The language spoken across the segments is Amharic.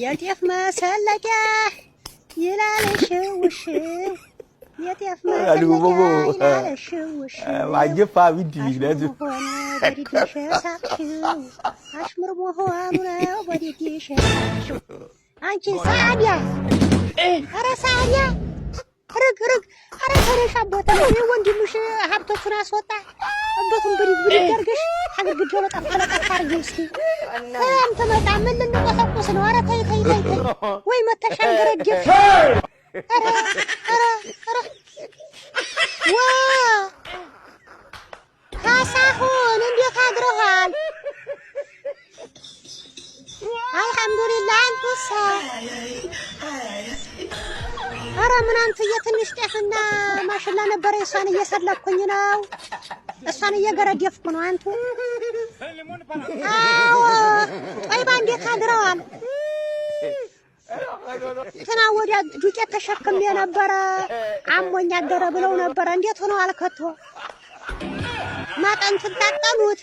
የጤፍ መሰለቂያ ይላል ሽውሽው የጤፍ መሰለቂያ ይላል ሽውሽው ማጀፋ ቢዲ ለዚ በዲዲሽ ሳቅሽው አሽሙር መሆኑ ነው በዲዲሽ ሳቅሽው አንቺ ሳዲያ ኧረ ሳዲያ ረግ ኧረ ተረሻ ቦታ ነው ወንድምሽ ሀብቶቹን አስወጣ አባቱን ብድግ አድርገሽ አግርግጆ ለጣፈለጣ አርጊው እስኪ አንተ መጣ ምን ልንቆሰቁስ ነው ኧረ ተይ ወይ መተሻን ገረጀሽ ኧረ ዋ ካሳሁን እንዴት አድረሃል አልሐምዱሊላህ አንተሳ ኧረ ምን አንተዬ ትንሽ ጤፍና ማሽላ ነበረ እሷን እየሰለኩኝ ነው እሷን እየገረደፍኩ ነው አንቱ አዎ ጠይባ እንዴት አድረዋል እንትና ወዲያ ዱቄት ተሸክሜ ነበረ አሞኝ አደረ ብለው ነበረ እንዴት ሆኖ አልከቶ ማጠንቱን ታጠኑት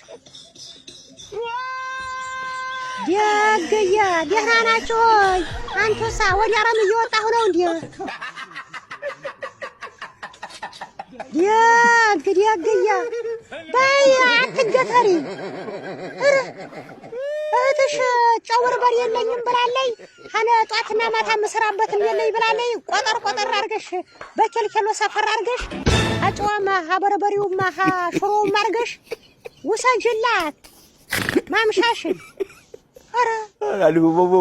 ደግዬ ደህና ናቸው ሆይ አንተሳ ወዲያ አረም እየወጣሁ ነው እንዴ ደግዬ በይ አትገተሪ እህትሽ ጨው በርበሬ የለኝም ብላለኝ ሀነ ጧትና ማታ መስራበትም የለኝ ብላለኝ ቆጠር አርገሽ በኬልኬሎ ሰፈር አርገሽ አጨዋማ ሀበርበሬውማ ሽሮውም አርገሽ ውሰጅላት ማምሻሽን ኧረ አሉ ቦቦ